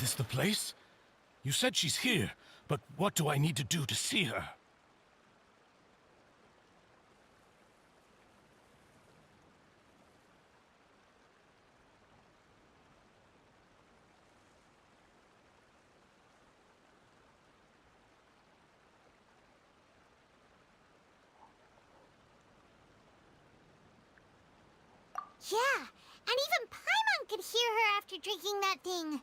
this the place? You said she's here, but what do I need to do to see her? Yeah, and even Paimon could hear her after drinking that thing.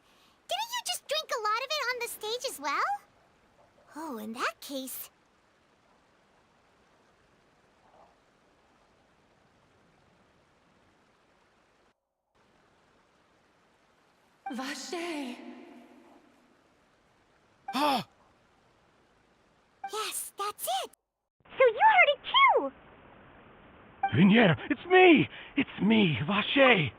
Didn't you just drink a lot of it on the stage as well? Oh, in that case... Vache! Ah! Yes, that's it! So you heard it too! Vinier, it's me! It's me, Vache!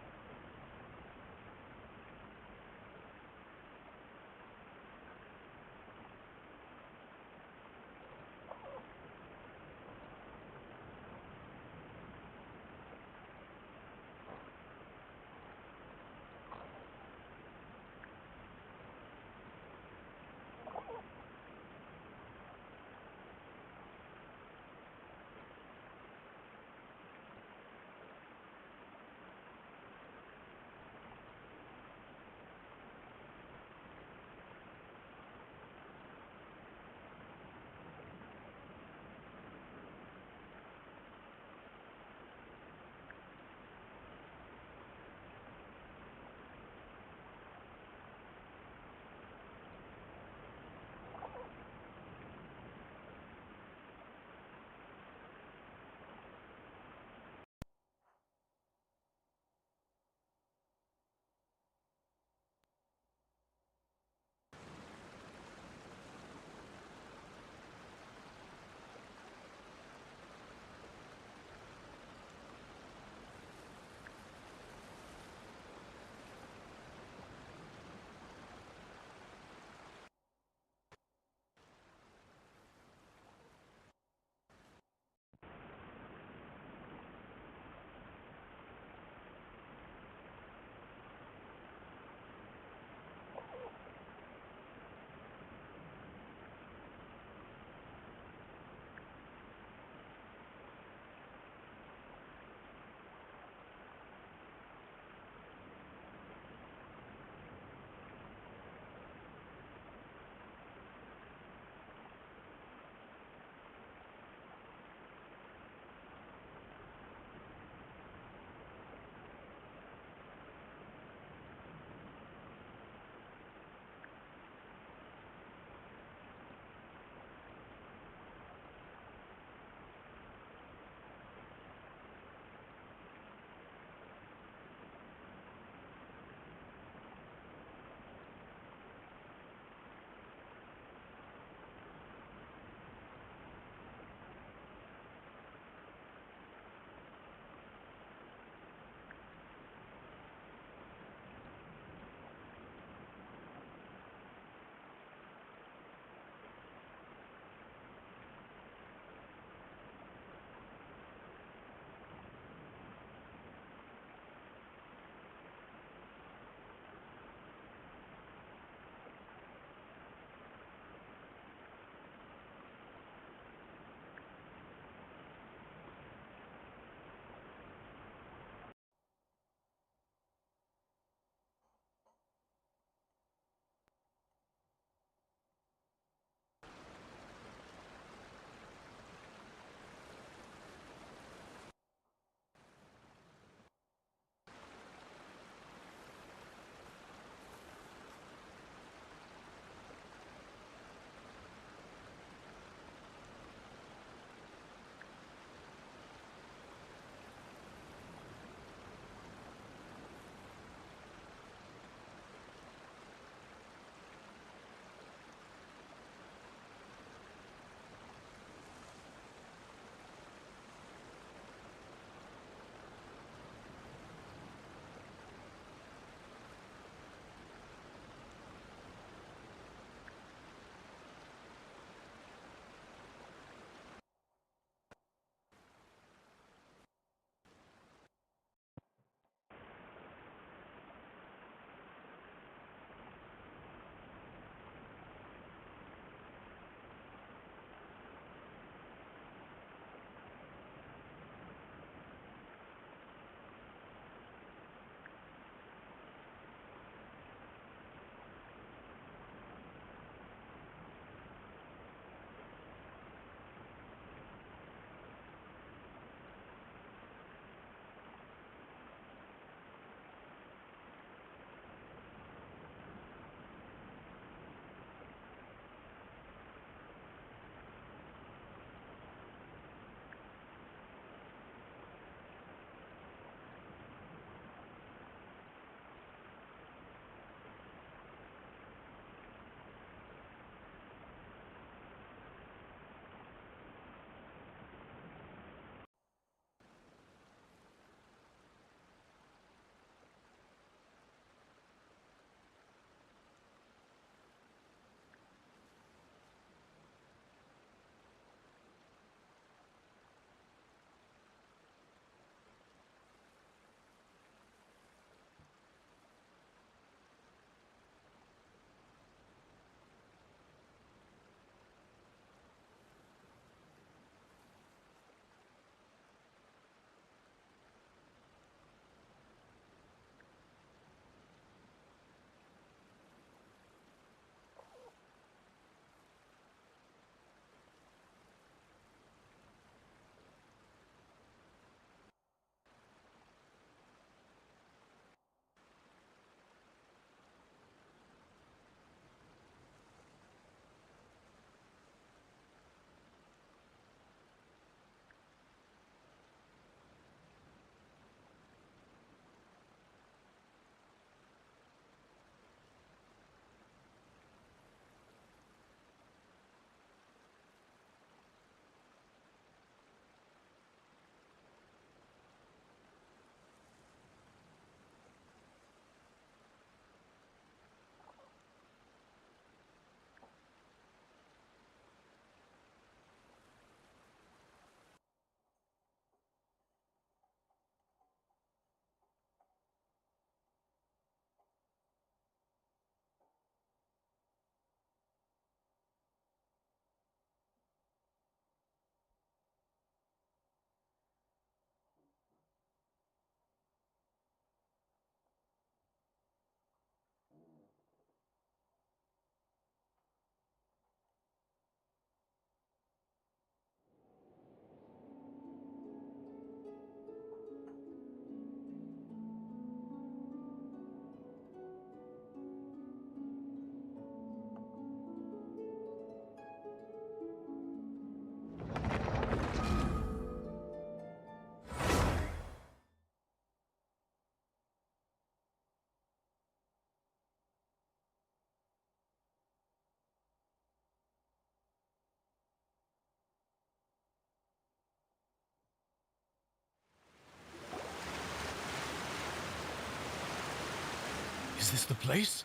Is this the place?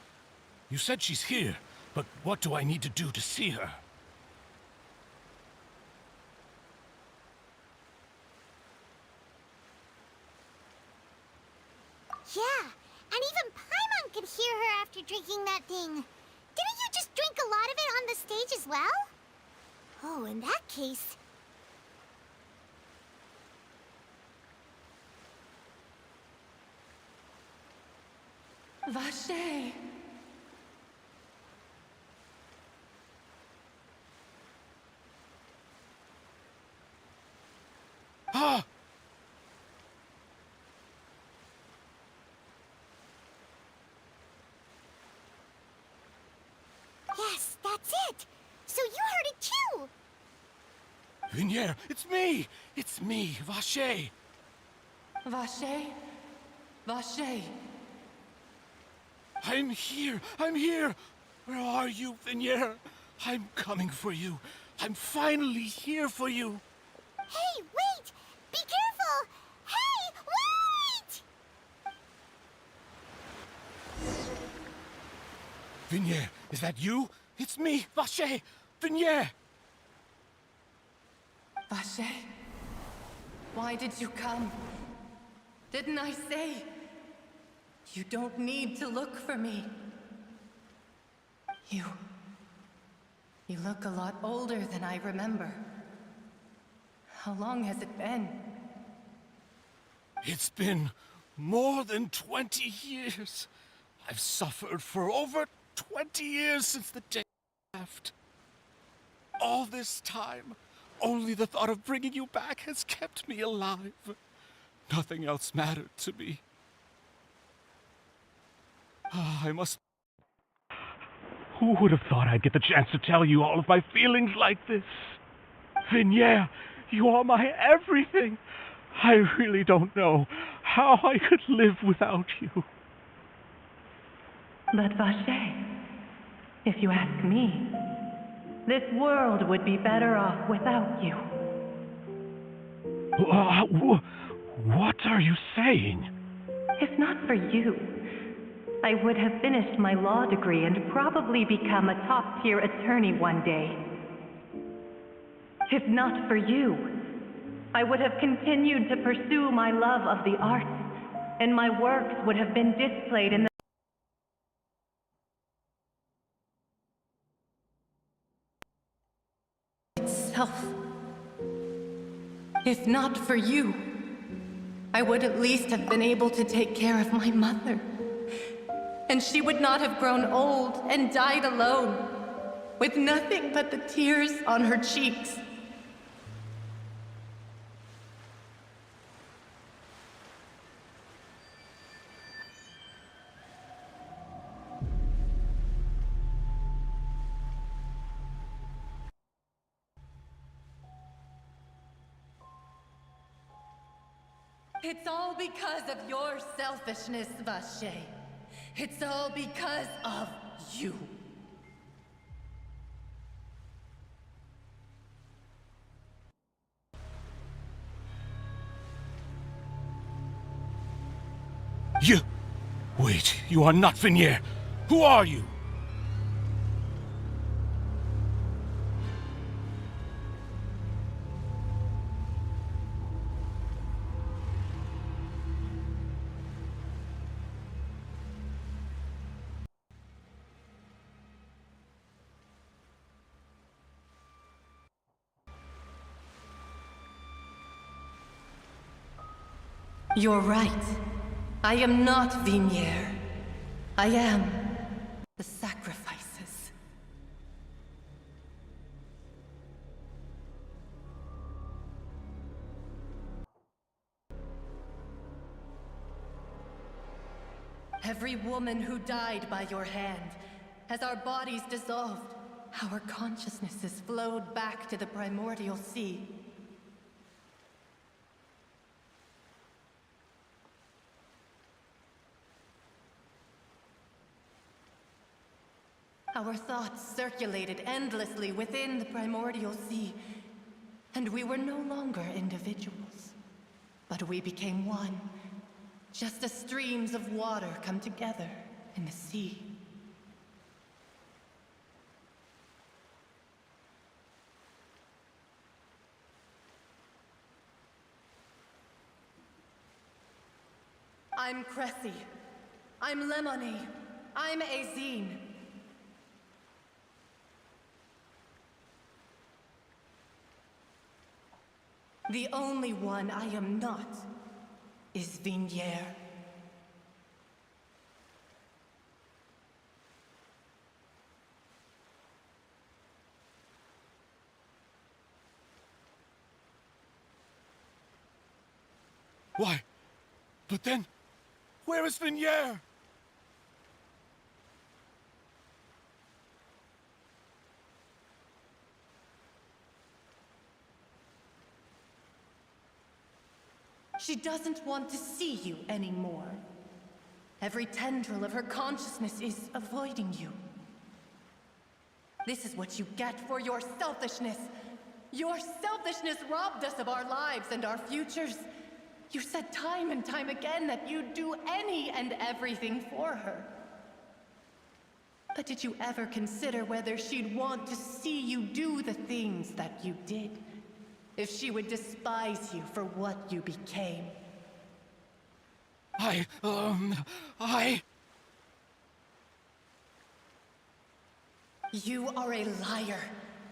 You said she's here, but what do I need to do to see her? Yeah, and even Paimon could hear her after drinking that thing. Didn't you just drink a lot of it on the stage as well? Oh, in that case... Vache! Ah! Yes, that's it! So you heard it too! Vinier, it's me! It's me, Vache! Vache? Vache! I'm here! I'm here! Where are you, Vinier? I'm coming for you. I'm finally here for you. Hey, wait! Be careful! Hey, wait! Vinier, is that you? It's me, Vache! Vinier! Vache? Why did you come? Didn't I say? You don't need to look for me. You look a lot older than I remember. How long has it been? It's been more than 20 years. I've suffered for over 20 years since the day I left. All this time, only the thought of bringing you back has kept me alive. Nothing else mattered to me. I must... Who would have thought I'd get the chance to tell you all of my feelings like this? Vinier, you are my everything. I really don't know how I could live without you. But Vache, if you ask me, this world would be better off without you. What are you saying? If not for you, I would have finished my law degree and probably become a top-tier attorney one day. If not for you, I would have continued to pursue my love of the arts, and my works would have been displayed in the itself. If not for you, I would at least have been able to take care of my mother. And she would not have grown old and died alone, with nothing but the tears on her cheeks. It's all because of your selfishness, Vache. It's all because of you. You... Wait, you are not Vinier. Who are you? You're right. I am not Vinier. I am the sacrifices. Every woman who died by your hand, as our bodies dissolved, our consciousnesses flowed back to the primordial sea. Our thoughts circulated endlessly within the primordial sea, and we were no longer individuals. But we became one, just as streams of water come together in the sea. I'm Cressy. I'm Lemony. I'm Azine. The only one I am not is Vignier. Why? But then, where is Vignier? She doesn't want to see you anymore. Every tendril of her consciousness is avoiding you. This is what you get for your selfishness. Your selfishness robbed us of our lives and our futures. You said time and time again that you'd do any and everything for her. But did you ever consider whether she'd want to see you do the things that you did? If she would despise you for what you became? You are a liar,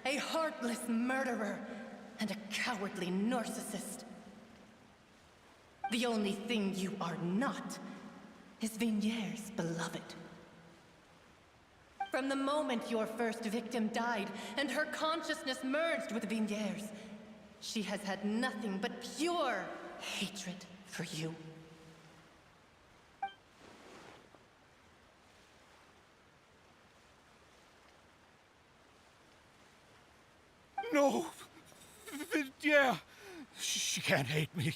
a heartless murderer, and a cowardly narcissist. The only thing you are not is Vignier's beloved. From the moment your first victim died and her consciousness merged with Vignier's, she has had nothing but pure hatred for you. No! Vignier! She can't hate me.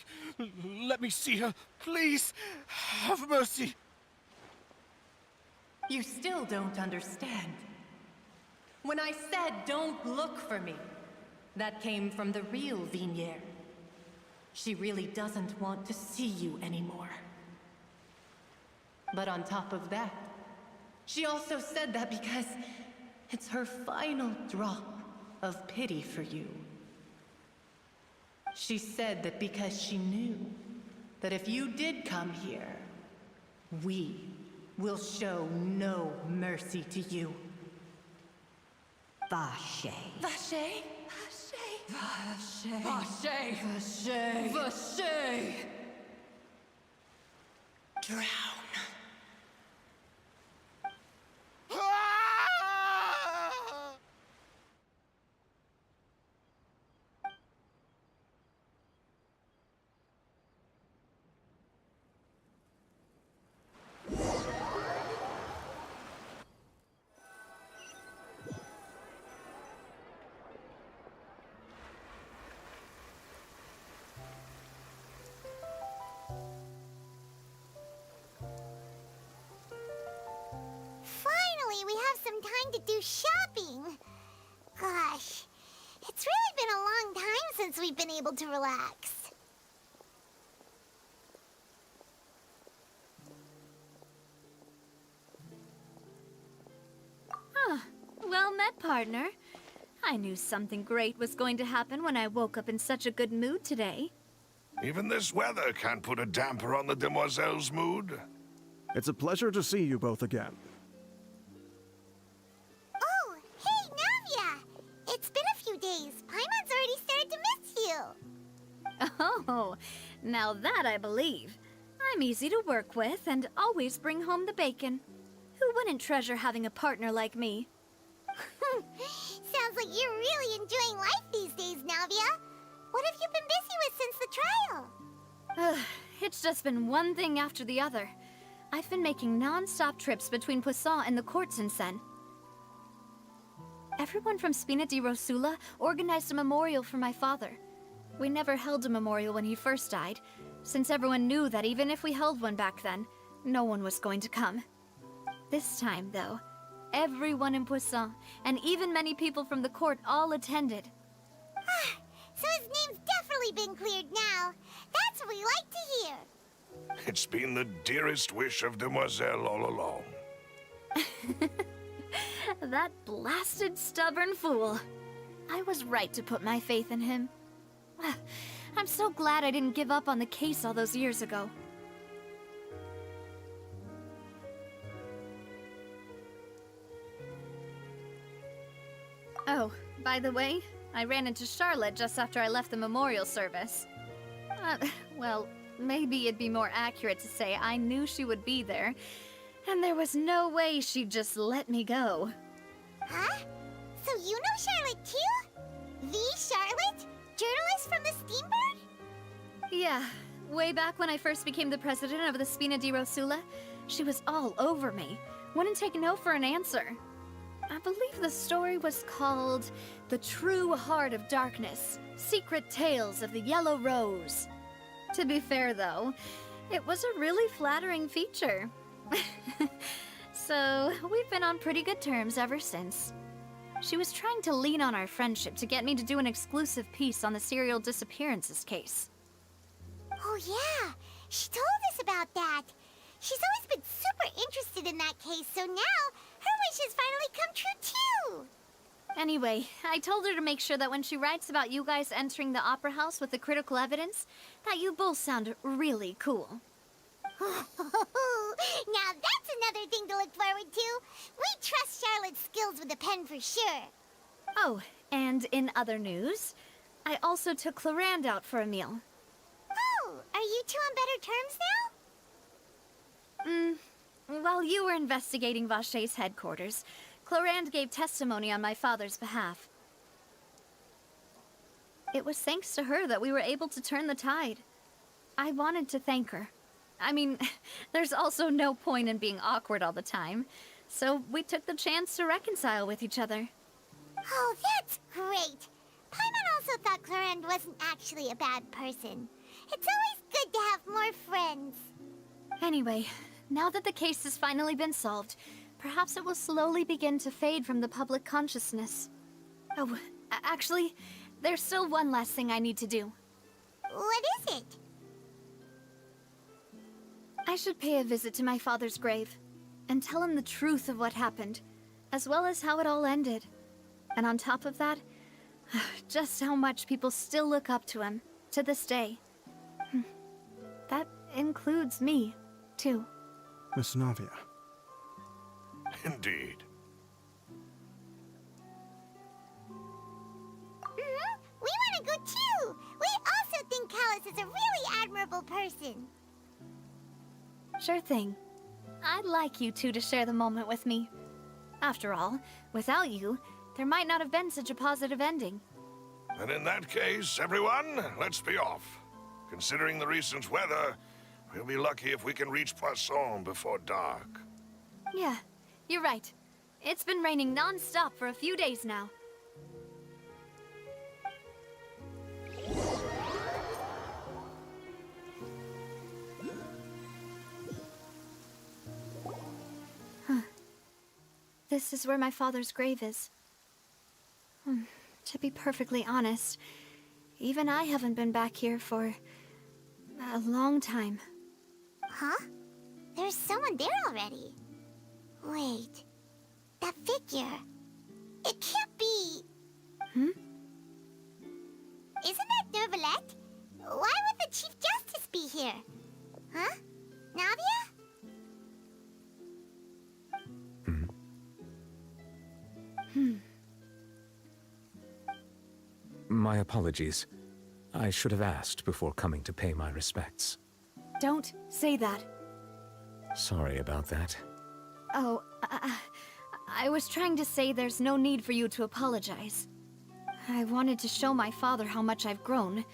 Let me see her. Please, have mercy. You still don't understand. When I said don't look for me, that came from the real Vignier. She really doesn't want to see you anymore. But on top of that, she also said that because it's her final drop of pity for you. She said that because she knew that if you did come here, we will show no mercy to you. Vache. Vache? Vache. Vache. Vache. Vache. Drown. Finally, we have some time to do shopping. Gosh, it's really been a long time since we've been able to relax. Well met, partner. I knew something great was going to happen when I woke up in such a good mood today. Even this weather can't put a damper on the demoiselle's mood. It's a pleasure to see you both again. Oh, hey, Navia! It's been a few days. Paimon's already started to miss you. Oh, now that I believe. I'm easy to work with and always bring home the bacon. Who wouldn't treasure having a partner like me? Sounds like you're really enjoying life these days, Navia. What have you been busy with since the trial? It's just been one thing after the other. I've been making non-stop trips between Poisson and the courts in Sen. Everyone from Spina di Rosula organized a memorial for my father. We never held a memorial when he first died, since everyone knew that even if we held one back then, no one was going to come. This time, though, everyone in Poisson, and even many people from the court, all attended. So his name's definitely been cleared now. That's what we like to hear. It's been the dearest wish of Demoiselle all along. That blasted stubborn fool. I was right to put my faith in him. I'm so glad I didn't give up on the case all those years ago. Oh, by the way, I ran into Charlotte just after I left the memorial service. Well, maybe it'd be more accurate to say I knew she would be there, and there was no way she'd just let me go. Huh? So you know Charlotte too? The Charlotte? Journalist from the Steambird? Yeah, way back when I first became the president of the Spina di Rosula, she was all over me. Wouldn't take no for an answer. I believe the story was called The True Heart of Darkness, Secret Tales of the Yellow Rose. To be fair, though, it was a really flattering feature. So, we've been on pretty good terms ever since. She was trying to lean on our friendship to get me to do an exclusive piece on the serial disappearances case. Oh yeah, she told us about that. She's always been super interested in that case, so now her wishes finally come true too. Anyway, I told her to make sure that when she writes about you guys entering the opera house with the critical evidence, that you both sound really cool. Now that's another thing to look forward to. We trust Charlotte's skills with a pen for sure. Oh, and in other news, I also took Clorinde out for a meal. Oh, are you two on better terms now? While you were investigating Vaché's headquarters, Clorinde gave testimony on my father's behalf. It was thanks to her that we were able to turn the tide. I wanted to thank her. I mean, there's also no point in being awkward all the time, so we took the chance to reconcile with each other. Oh, that's great. Paimon also thought Clorinde wasn't actually a bad person. It's always good to have more friends. Anyway, now that the case has finally been solved, perhaps it will slowly begin to fade from the public consciousness. Oh, actually, there's still one last thing I need to do. What is it? I should pay a visit to my father's grave and tell him the truth of what happened, as well as how it all ended. And on top of that, just how much people still look up to him to this day. That includes me, too. Miss Navia. Indeed. We want to go too. We also think Callus is a really admirable person. Sure thing. I'd like you two to share the moment with me. After all, without you, there might not have been such a positive ending. And in that case, everyone, let's be off. Considering the recent weather, we'll be lucky if we can reach Poisson before dark. Yeah, you're right. It's been raining non-stop for a few days now. This is where my father's grave is. To be perfectly honest, even I haven't been back here for a long time. Huh? There's someone there already. Wait. That figure. It can't be. Hmm? Isn't that Neuvillette? Why would the Chief Justice be here? Huh? Navia? My apologies. I should have asked before coming to pay my respects. Don't say that. Sorry about that. Oh, I was trying to say there's no need for you to apologize. I wanted to show my father how much I've grown,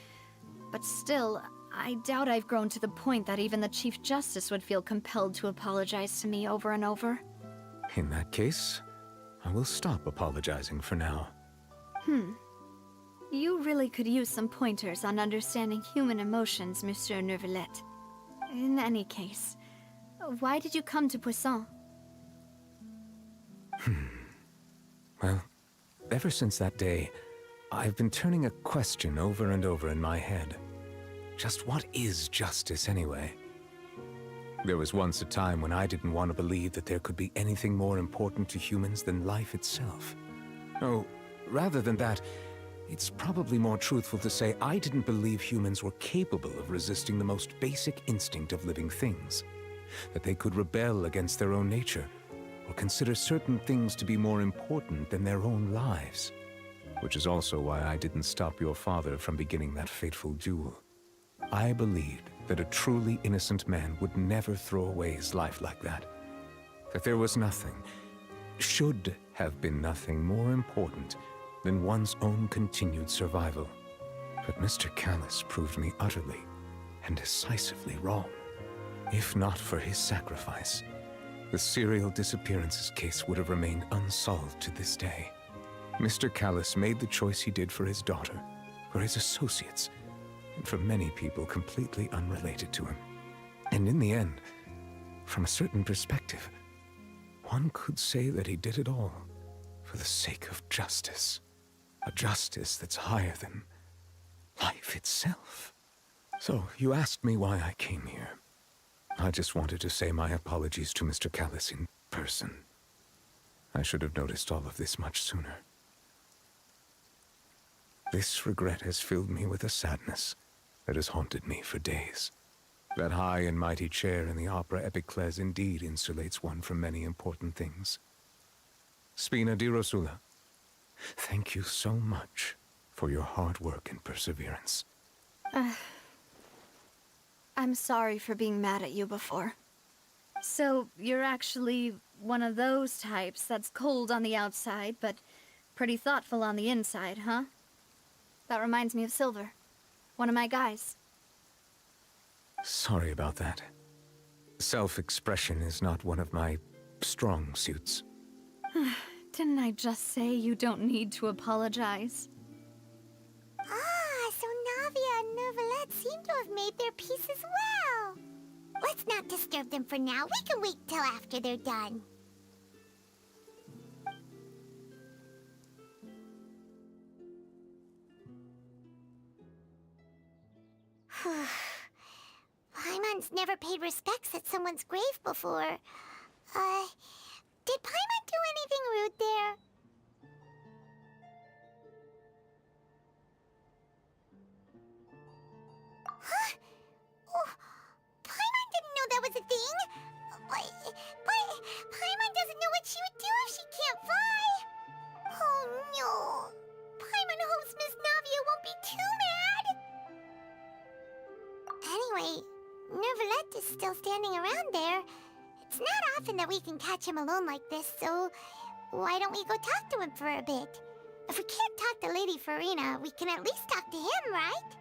but still, I doubt I've grown to the point that even the Chief Justice would feel compelled to apologize to me over and over. In that case, I will stop apologizing for now. You really could use some pointers on understanding human emotions, Monsieur Neuvillette. In any case, why did you come to Poisson? Well, ever since that day, I've been turning a question over and over in my head. Just what is justice anyway? There was once a time when I didn't want to believe that there could be anything more important to humans than life itself. Oh, rather than that, it's probably more truthful to say I didn't believe humans were capable of resisting the most basic instinct of living things. That they could rebel against their own nature, or consider certain things to be more important than their own lives. Which is also why I didn't stop your father from beginning that fateful duel. I believed that a truly innocent man would never throw away his life like that. That there was nothing, should have been nothing more important than one's own continued survival. But Mr. Callis proved me utterly and decisively wrong. If not for his sacrifice, the serial disappearances case would have remained unsolved to this day. Mr. Callis made the choice he did for his daughter, for his associates, and for many people completely unrelated to him. And in the end, from a certain perspective, one could say that he did it all for the sake of justice. A justice that's higher than life itself. So, you asked me why I came here. I just wanted to say my apologies to Mr. Callis in person. I should have noticed all of this much sooner. This regret has filled me with a sadness that has haunted me for days. That high and mighty chair in the Opera Epiclese indeed insulates one from many important things. Spina di Rosula, thank you so much for your hard work and perseverance. I'm sorry for being mad at you before. So, you're actually one of those types that's cold on the outside, but pretty thoughtful on the inside, huh? That reminds me of Silver, one of my guys. Sorry about that. Self-expression is not one of my strong suits. Didn't I just say you don't need to apologize? Ah, so Navia and Neuvillette seem to have made their peace as well. Let's not disturb them for now. We can wait till after they're done. Paimon's never paid respects at someone's grave before. Did Paimon do anything rude there? Huh? Oh, Paimon didn't know that was a thing. But Paimon doesn't know what she would do if she can't fly. Oh no. Paimon hopes Miss Navia won't be too mad. Anyway, Neuvillette is still standing around there. It's not often that we can catch him alone like this, so why don't we go talk to him for a bit? If we can't talk to Lady Furina, we can at least talk to him, right?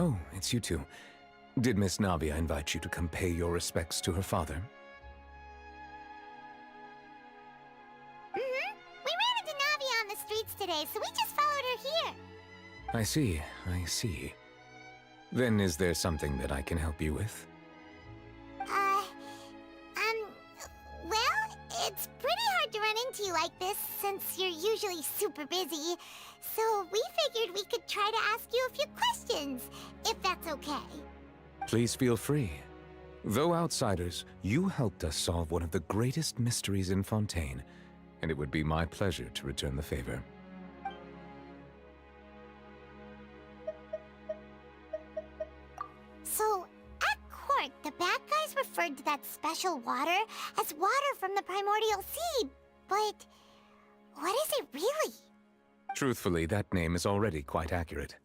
Oh, it's you two. Did Miss Navia invite you to come pay your respects to her father? Mm-hmm. We ran into Navia on the streets today, so we just followed her here. I see, I see. Then is there something that I can help you with? Well, it's pretty hard to run into you like this since you're usually super busy. So we figured we could try to ask you a few questions, if that's okay. Please feel free. Though outsiders, you helped us solve one of the greatest mysteries in Fontaine, and it would be my pleasure to return the favor. So, at court, the bad guys referred to that special water as water from the primordial sea, but what is it really? Truthfully, that name is already quite accurate.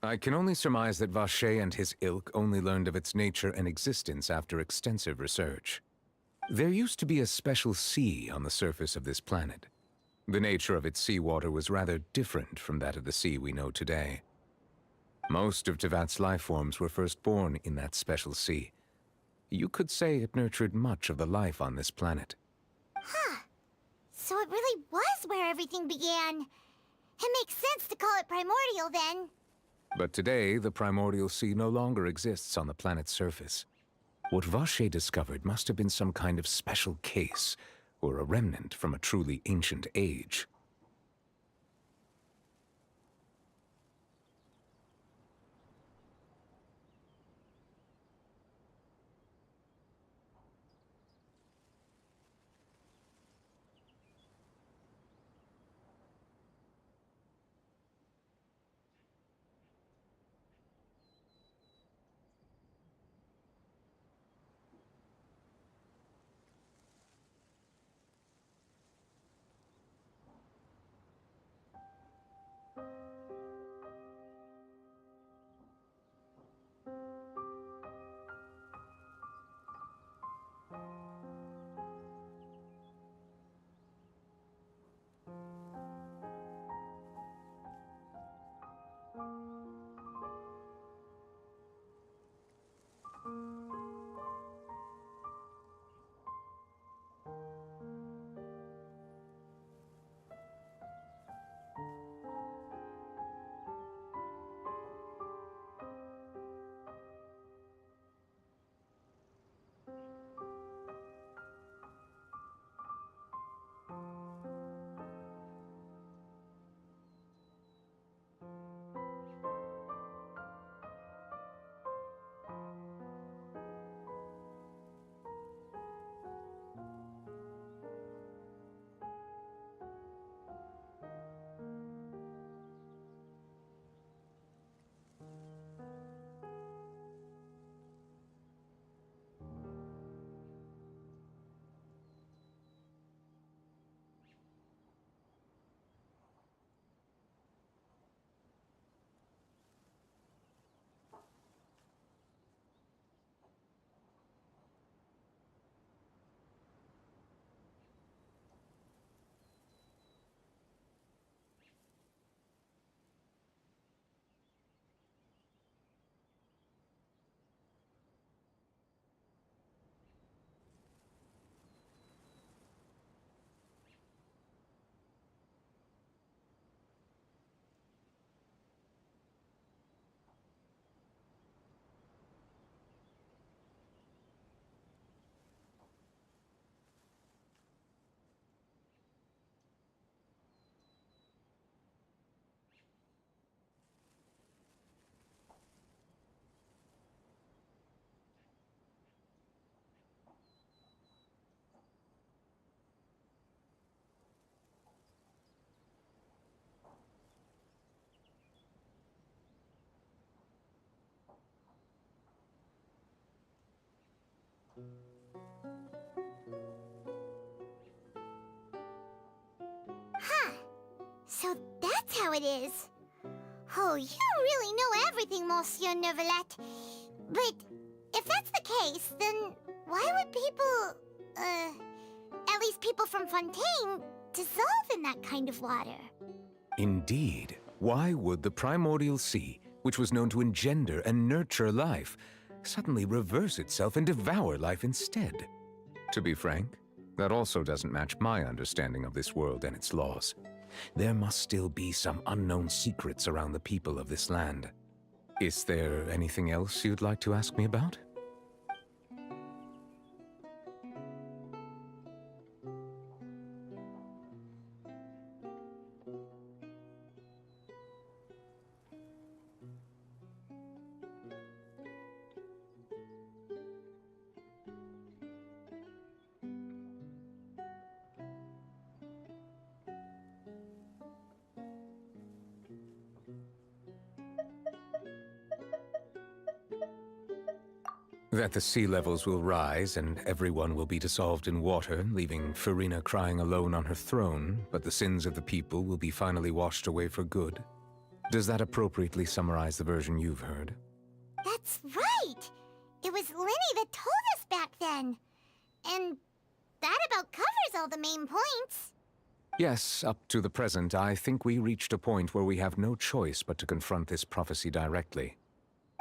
I can only surmise that Vacher and his ilk only learned of its nature and existence after extensive research. There used to be a special sea on the surface of this planet. The nature of its seawater was rather different from that of the sea we know today. Most of Teyvat's life forms were first born in that special sea. You could say it nurtured much of the life on this planet. Huh. So it really was where everything began. It makes sense to call it primordial then. But today, the primordial sea no longer exists on the planet's surface. What Vacher discovered must have been some kind of special case, or a remnant from a truly ancient age. Huh. So that's how it is. Oh, you really know everything, Monsieur Neuvillette. But if that's the case, then why would people, at least people from Fontaine, dissolve in that kind of water? Indeed. Why would the primordial sea, which was known to engender and nurture life, suddenly reverse itself and devour life instead. To be frank, that also doesn't match my understanding of this world and its laws. There must still be some unknown secrets around the people of this land. Is there anything else you'd like to ask me about? That the sea levels will rise and everyone will be dissolved in water, leaving Furina crying alone on her throne, but the sins of the people will be finally washed away for good. Does that appropriately summarize the version you've heard? That's right! It was Lenny that told us back then. And that about covers all the main points. Yes, up to the present, I think we reached a point where we have no choice but to confront this prophecy directly.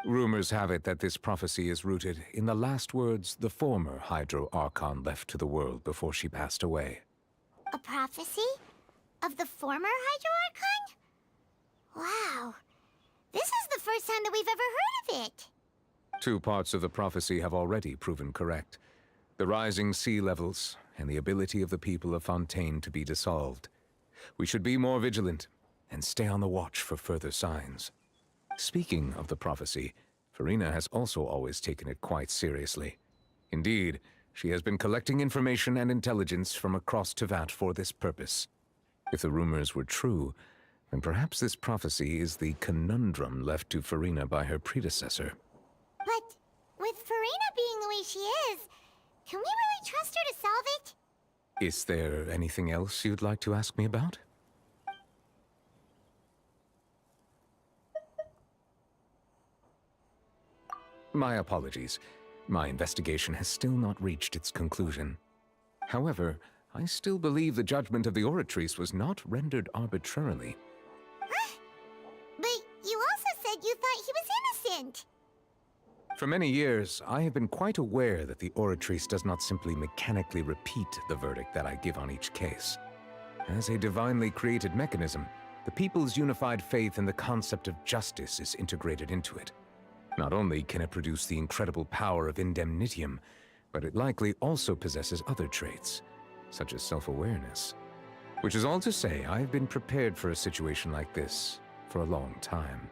Rumors have it that this prophecy is rooted in the last words the former Hydro Archon left to the world before she passed away. A prophecy? Of the former Hydro Archon? Wow. This is the first time that we've ever heard of it. 2 parts of the prophecy have already proven correct. The rising sea levels and the ability of the people of Fontaine to be dissolved. We should be more vigilant and stay on the watch for further signs. Speaking of the prophecy, Furina has also always taken it quite seriously. Indeed, she has been collecting information and intelligence from across Tevat for this purpose. If the rumors were true, then perhaps this prophecy is the conundrum left to Furina by her predecessor. But with Furina being the way she is, can we really trust her to solve it? Is there anything else you'd like to ask me about? My apologies. My investigation has still not reached its conclusion. However, I still believe the judgment of the Oratrice was not rendered arbitrarily. But you also said you thought he was innocent. For many years, I have been quite aware that the Oratrice does not simply mechanically repeat the verdict that I give on each case. As a divinely created mechanism, the people's unified faith in the concept of justice is integrated into it. Not only can it produce the incredible power of indemnitium, but it likely also possesses other traits, such as self-awareness. Which is all to say, I've been prepared for a situation like this for a long time.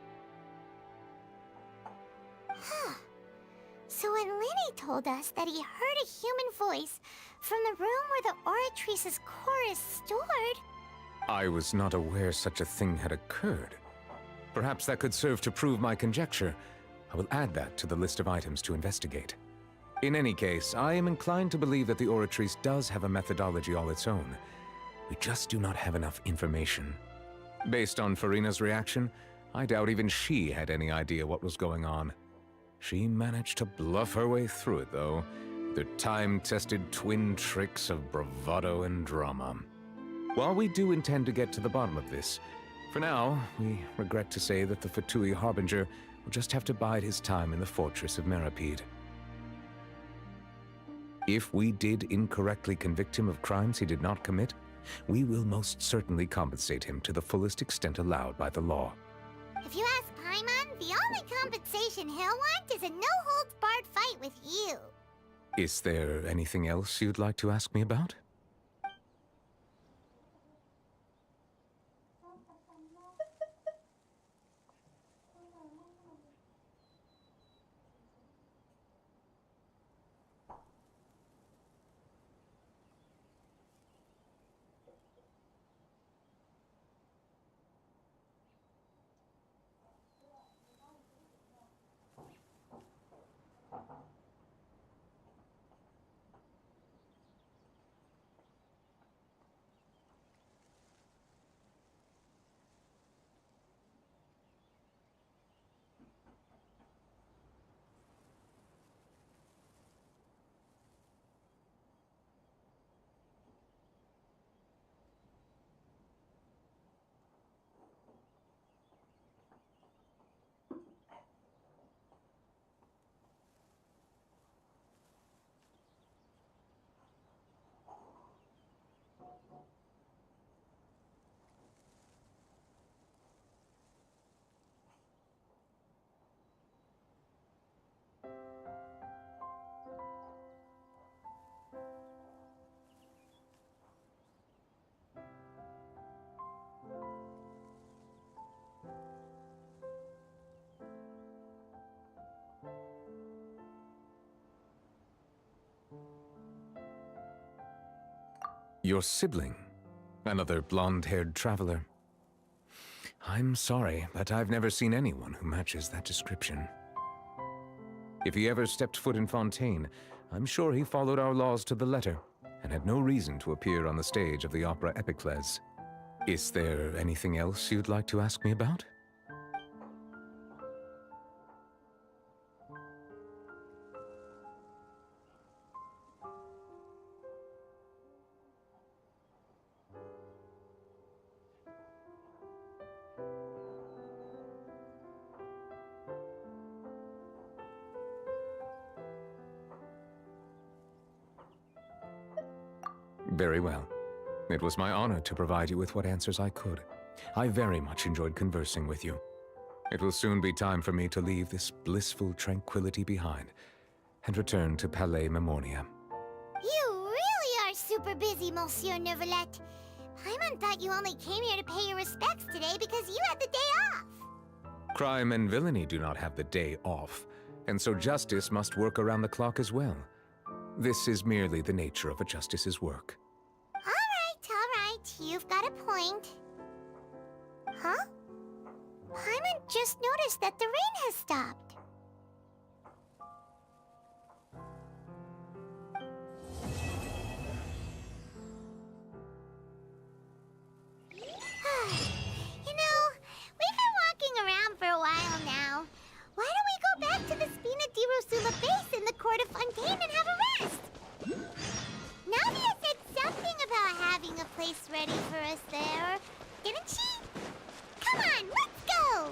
So when Lenny told us that he heard a human voice from the room where the Oratrice's core is stored... I was not aware such a thing had occurred. Perhaps that could serve to prove my conjecture. I will add that to the list of items to investigate. In any case, I am inclined to believe that the Oratrice does have a methodology all its own. We just do not have enough information. Based on Furina's reaction, I doubt even she had any idea what was going on. She managed to bluff her way through it, though, with her time-tested twin tricks of bravado and drama. While we do intend to get to the bottom of this, for now, we regret to say that the Fatui Harbinger will just have to bide his time in the fortress of Meripede. If we did incorrectly convict him of crimes he did not commit, we will most certainly compensate him to the fullest extent allowed by the law. If you ask Paimon, the only compensation he'll want is a no-holds-barred fight with you. Is there anything else you'd like to ask me about? Your sibling? Another blonde-haired traveler? I'm sorry, but I've never seen anyone who matches that description. If he ever stepped foot in Fontaine, I'm sure he followed our laws to the letter, and had no reason to appear on the stage of the opera Epiclese. Is there anything else you'd like to ask me about? Very well. It was my honor to provide you with what answers I could. I very much enjoyed conversing with you. It will soon be time for me to leave this blissful tranquility behind and return to Palais Memoria. You really are super busy, Monsieur Neuvillette. Paimon thought you only came here to pay your respects today because you had the day off. Crime and villainy do not have the day off, and so justice must work around the clock as well. This is merely the nature of a justice's work. All right, you've got a point. Huh? Paimon just noticed that the rain has stopped. You know, we've been walking around for a while now. Why don't we go back to the Spina di Rosula base in the court of Fontaine and have a rest? Nadia said something about having a place ready for us there, didn't she? Come on, let's go!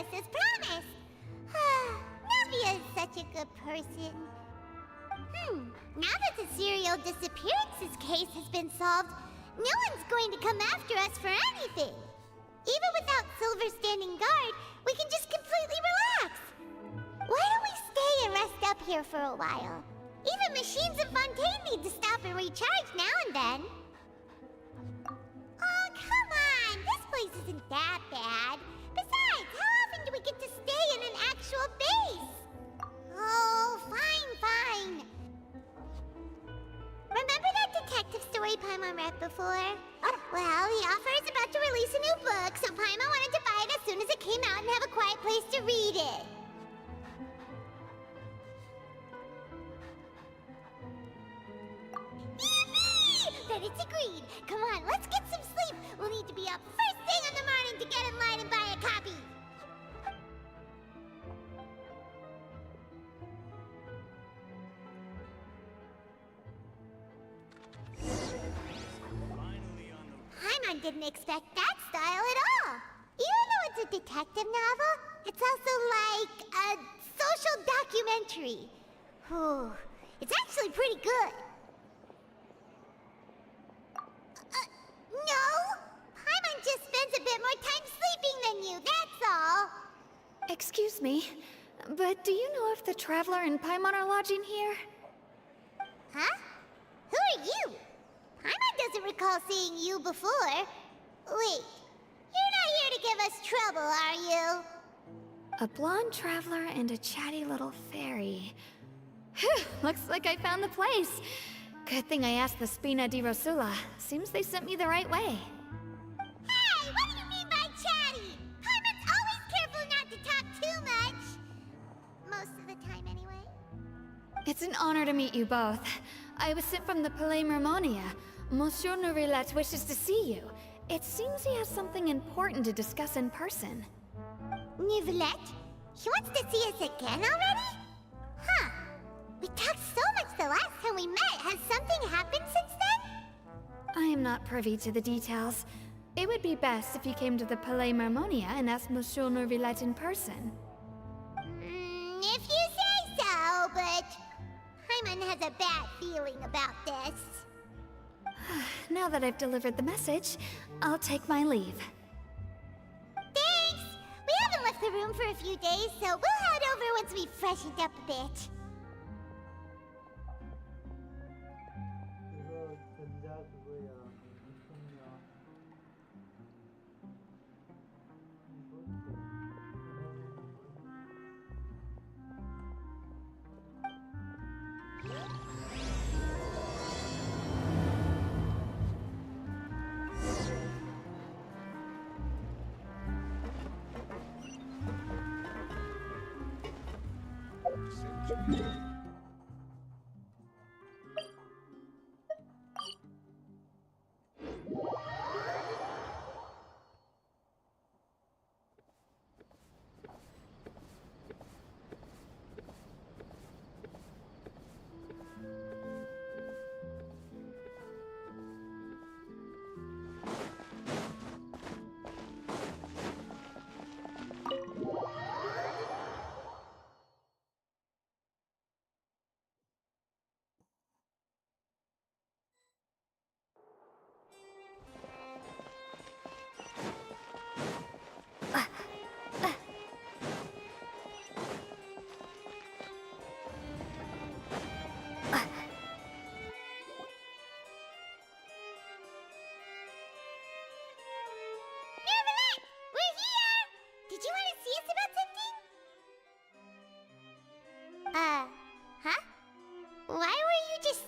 us as promised. Navia is such a good person. Now that the serial disappearances case has been solved, no one's going to come after us for anything. Even without Silver standing guard, we can just completely relax. Why don't we stay and rest up here for a while? Even machines in Fontaine need to stop and recharge now and then. Oh, come on! This place isn't that bad. Besides, how often do we get to stay in an actual base? Oh, fine. Remember that detective story Paimon read before? Well, the author is about to release a new book, so Paimon wanted to buy it as soon as it came out and have a quiet place to read it. Then it's agreed. Come on, let's get some sleep. We'll need to be up first thing in the morning to get in line and buy a copy. Paimon didn't expect that style at all. Even though it's a detective novel, it's also like a social documentary. Whew. It's actually pretty good. No! Paimon just spends a bit more time sleeping than you, that's all. Excuse me, but do you know if the Traveler and Paimon are lodging here? Huh? Who are you? Paimon doesn't recall seeing you before. Wait, you're not here to give us trouble, are you? A blonde traveler and a chatty little fairy. Whew, looks like I found the place. Good thing I asked the Spina di Rosula. Seems they sent me the right way. Hey, what do you mean by chatty? Paimon's always careful not to talk too much. Most of the time, anyway. It's an honor to meet you both. I was sent from the Palais Mermonia. Monsieur Neuvillette wishes to see you. It seems he has something important to discuss in person. Neuvillette? He wants to see us again already? Huh. We talked so much the last time we met. Has something happened since then? I am not privy to the details. It would be best if you came to the Palais Mermonia and asked Monsieur Neuvillette in person. If you say so, but Paimon has a bad feeling about this. Now that I've delivered the message, I'll take my leave. Thanks! We haven't left the room for a few days, so we'll head over once we've freshened up a bit.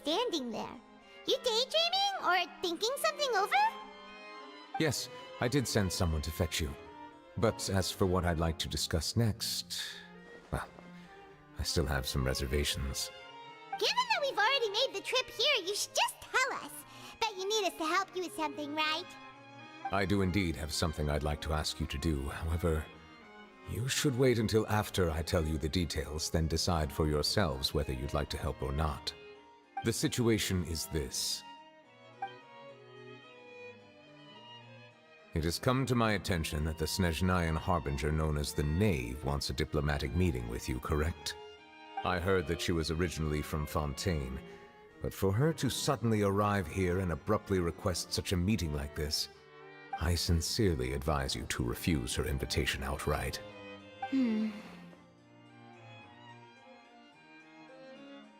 Standing there. You daydreaming or thinking something over? Yes, I did send someone to fetch you. But as for what I'd like to discuss next, well, I still have some reservations. Given that we've already made the trip here, you should just tell us. Bet you need us to help you with something, right? I do indeed have something I'd like to ask you to do. However, you should wait until after I tell you the details, then decide for yourselves whether you'd like to help or not. The situation is this. It has come to my attention that the Snezhnayan Harbinger known as the Knave wants a diplomatic meeting with you, correct? I heard that she was originally from Fontaine, but for her to suddenly arrive here and abruptly request such a meeting like this, I sincerely advise you to refuse her invitation outright.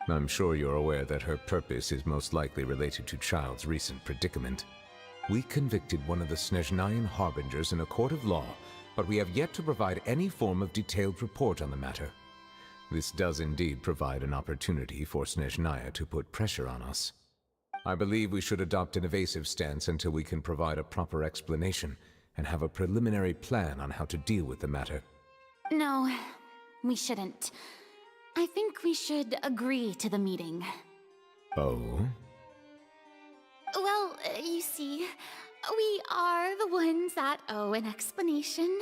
I'm sure you're aware that her purpose is most likely related to Child's recent predicament. We convicted one of the Snezhnayan Harbingers in a court of law, but we have yet to provide any form of detailed report on the matter. This does indeed provide an opportunity for Snezhnaya to put pressure on us. I believe we should adopt an evasive stance until we can provide a proper explanation and have a preliminary plan on how to deal with the matter. No, we shouldn't. I think we should agree to the meeting. Oh? Well, you see, we are the ones that owe an explanation.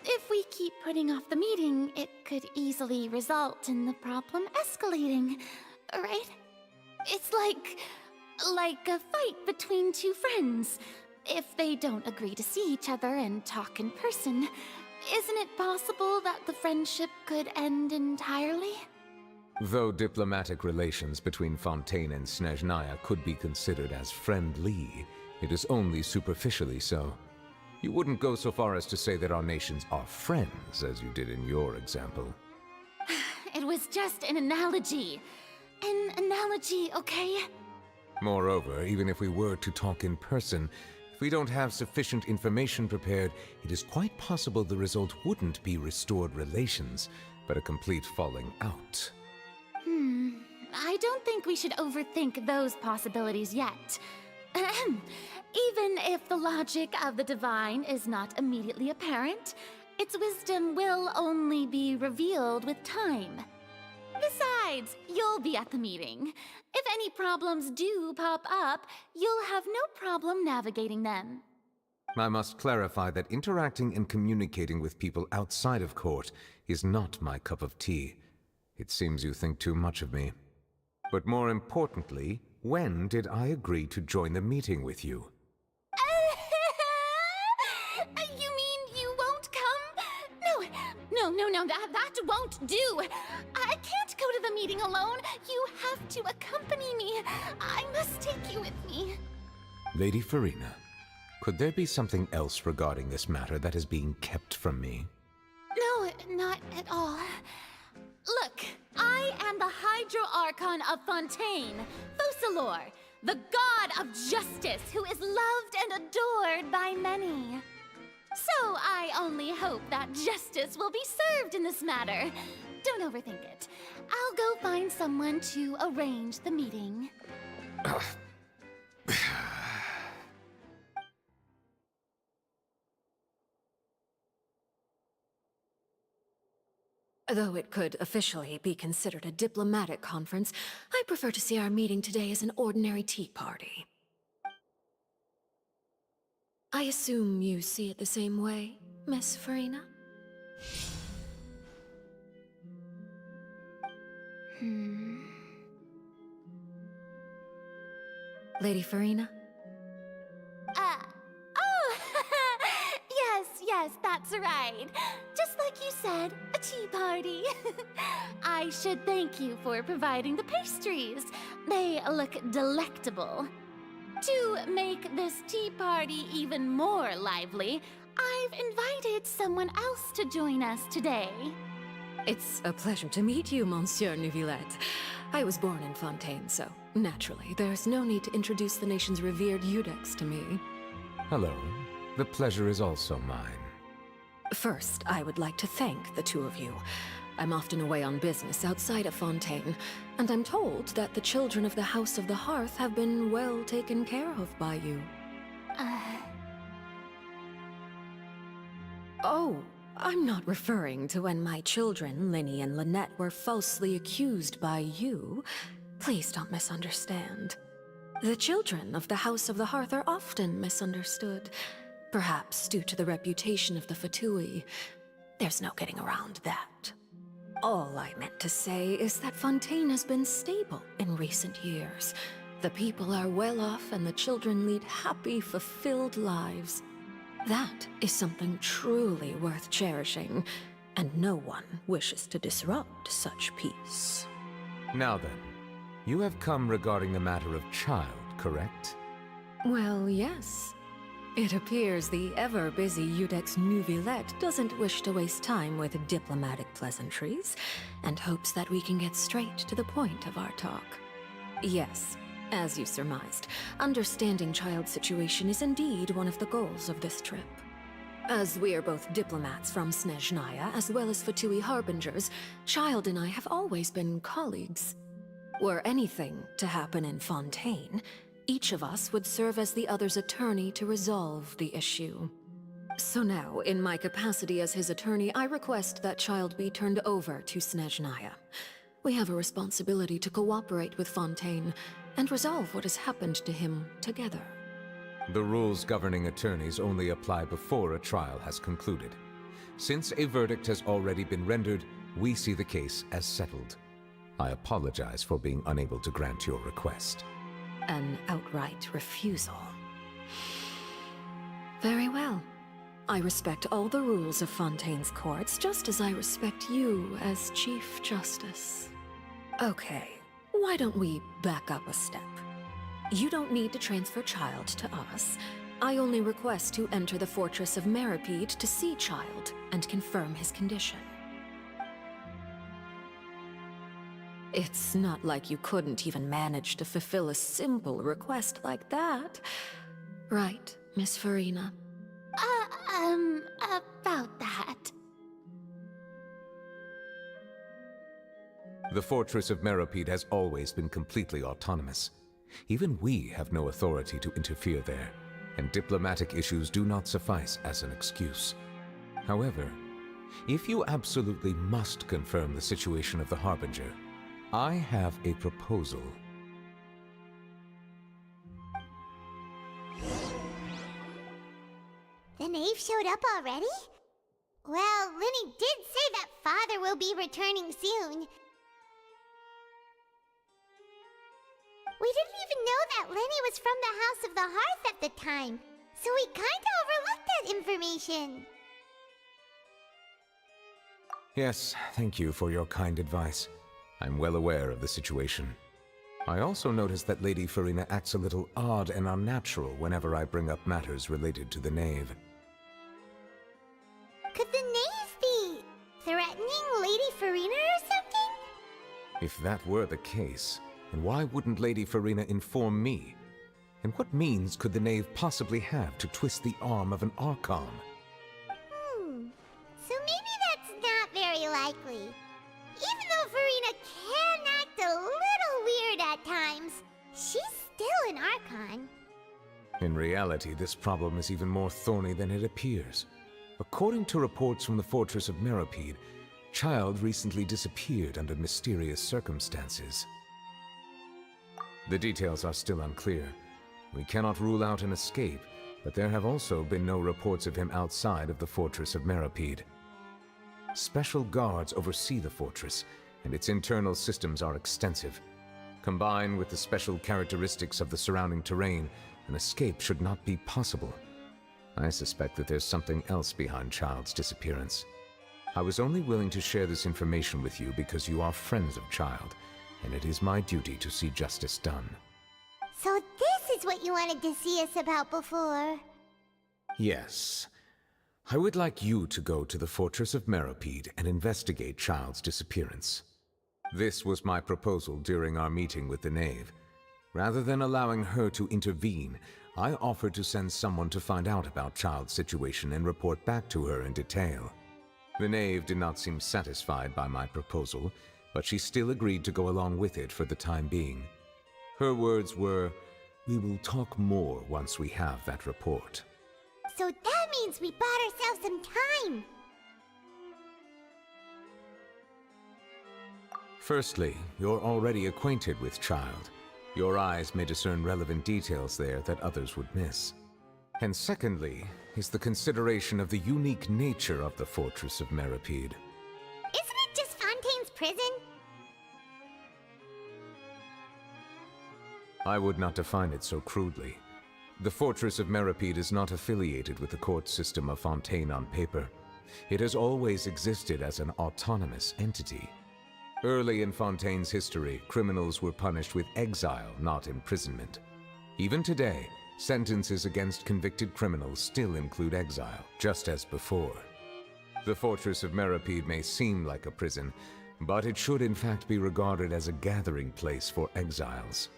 If we keep putting off the meeting, it could easily result in the problem escalating, right? It's like a fight between two friends. If they don't agree to see each other and talk in person, isn't it possible that the friendship could end entirely? Though diplomatic relations between Fontaine and Snezhnaya could be considered as friendly, it is only superficially so. You wouldn't go so far as to say that our nations are friends, as you did in your example. It was just an analogy. An analogy, okay? Moreover, even if we were to talk in person, if we don't have sufficient information prepared, it is quite possible the result wouldn't be restored relations, but a complete falling out. I don't think we should overthink those possibilities yet. Even if the logic of the divine is not immediately apparent, its wisdom will only be revealed with time. Besides, you'll be at the meeting. If any problems do pop up, you'll have no problem navigating them. I must clarify that interacting and communicating with people outside of court is not my cup of tea. It seems you think too much of me. But more importantly, when did I agree to join the meeting with you? You mean you won't come? No, that won't do. I can't go to the meeting alone. You have to accompany me. I must take you with me. Lady Furina, could there be something else regarding this matter that is being kept from me? No, not at all. Look, I am the Hydro Archon of Fontaine, Focalor, the god of justice who is loved and adored by many. So I only hope that justice will be served in this matter. Don't overthink it. I'll go find someone to arrange the meeting. Though it could officially be considered a diplomatic conference, I prefer to see our meeting today as an ordinary tea party. I assume you see it the same way, Miss Furina? Lady Furina? Yes, that's right. Just like you said, a tea party. I should thank you for providing the pastries. They look delectable. To make this tea party even more lively, I've invited someone else to join us today. It's a pleasure to meet you, Monsieur Neuvillette. I was born in Fontaine, so naturally, there's no need to introduce the nation's revered Iudex to me. Hello. The pleasure is also mine. First, I would like to thank the two of you. I'm often away on business outside of Fontaine, and I'm told that the children of the House of the Hearth have been well taken care of by you. Oh, I'm not referring to when my children, Linny and Lynette, were falsely accused by you. Please don't misunderstand. The children of the House of the Hearth are often misunderstood. Perhaps due to the reputation of the Fatui. There's no getting around that. All I meant to say is that Fontaine has been stable in recent years. The people are well off and the children lead happy, fulfilled lives. That is something truly worth cherishing, and no one wishes to disrupt such peace. Now then, you have come regarding the matter of child, correct? Well, yes. It appears the ever-busy Iudex Neuvillette doesn't wish to waste time with diplomatic pleasantries, and hopes that we can get straight to the point of our talk. Yes, as you surmised, understanding child's situation is indeed one of the goals of this trip. As we are both diplomats from Snezhnaya, as well as Fatui Harbingers, Child and I have always been colleagues. Were anything to happen in Fontaine, each of us would serve as the other's attorney to resolve the issue. So now, in my capacity as his attorney, I request that Child be turned over to Snezhnaya. We have a responsibility to cooperate with Fontaine and resolve what has happened to him together. The rules governing attorneys only apply before a trial has concluded. Since a verdict has already been rendered, we see the case as settled. I apologize for being unable to grant your request. An outright refusal. Very well. I respect all the rules of Fontaine's courts, just as I respect you as Chief Justice. Okay, why don't we back up a step? You don't need to transfer Child to us. I only request to enter the Fortress of Meripede to see Child and confirm his condition. It's not like you couldn't even manage to fulfill a simple request like that. Right, Miss Farina? About that. The Fortress of Meripede has always been completely autonomous. Even we have no authority to interfere there, and diplomatic issues do not suffice as an excuse. However, if you absolutely must confirm the situation of the Harbinger, I have a proposal. The knave showed up already? Well, Linny did say that Father will be returning soon. We didn't even know that Lenny was from the House of the Hearth at the time, so we kinda overlooked that information. Yes, thank you for your kind advice. I'm well aware of the situation. I also noticed that Lady Farina acts a little odd and unnatural whenever I bring up matters related to the knave. Could the knave be threatening Lady Farina or something? If that were the case, then why wouldn't Lady Farina inform me? And what means could the knave possibly have to twist the arm of an Archon? So maybe that's not very likely. Even though Farina can act a little weird at times, she's still an Archon. In reality, this problem is even more thorny than it appears. According to reports from the Fortress of Meripede, Child recently disappeared under mysterious circumstances. The details are still unclear. We cannot rule out an escape, but there have also been no reports of him outside of the Fortress of Meripede. Special guards oversee the fortress, and its internal systems are extensive. Combined with the special characteristics of the surrounding terrain, an escape should not be possible. I suspect that there's something else behind Child's disappearance. I was only willing to share this information with you because you are friends of Child, and it is my duty to see justice done. So this is what you wanted to see us about before. Yes. I would like you to go to the Fortress of Meripede and investigate Child's disappearance. This was my proposal during our meeting with the knave. Rather than allowing her to intervene, I offered to send someone to find out about Child's situation and report back to her in detail. The knave did not seem satisfied by my proposal, but she still agreed to go along with it for the time being. Her words were, "We will talk more once we have that report." So that means we bought ourselves some time. Firstly, you're already acquainted with Child. Your eyes may discern relevant details there that others would miss. And secondly, is the consideration of the unique nature of the Fortress of Meripede. Isn't it just Fontaine's prison? I would not define it so crudely. The Fortress of Meripede is not affiliated with the court system of Fontaine on paper. It has always existed as an autonomous entity. Early in Fontaine's history, criminals were punished with exile, not imprisonment. Even today, sentences against convicted criminals still include exile, just as before. The Fortress of Meripede may seem like a prison, but it should in fact be regarded as a gathering place for exiles.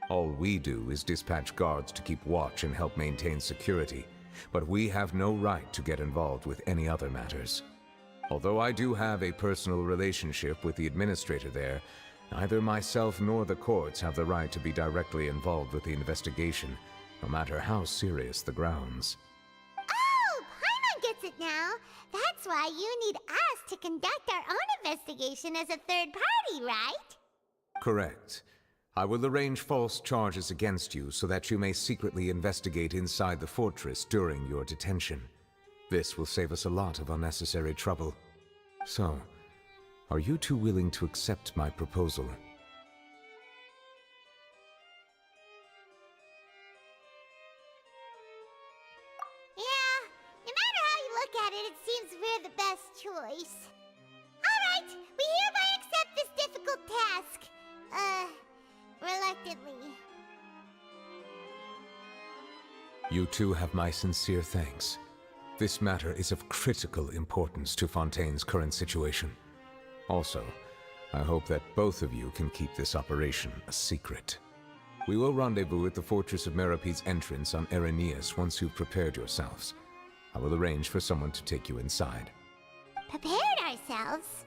All we do is dispatch guards to keep watch and help maintain security, but we have no right to get involved with any other matters. Although I do have a personal relationship with the administrator there, neither myself nor the courts have the right to be directly involved with the investigation, no matter how serious the grounds. Oh, Paimon gets it now. That's why you need us to conduct our own investigation as a third party, right? Correct. I will arrange false charges against you so that you may secretly investigate inside the fortress during your detention. This will save us a lot of unnecessary trouble. So, are you two willing to accept my proposal? Yeah, no matter how you look at it, it seems we're the best choice. Alright, we hereby accept this difficult task. Reluctantly. You two have my sincere thanks. This matter is of critical importance to Fontaine's current situation. Also, I hope that both of you can keep this operation a secret. We will rendezvous at the Fortress of Meripede's entrance on Erineus once you've prepared yourselves. I will arrange for someone to take you inside. Prepared ourselves?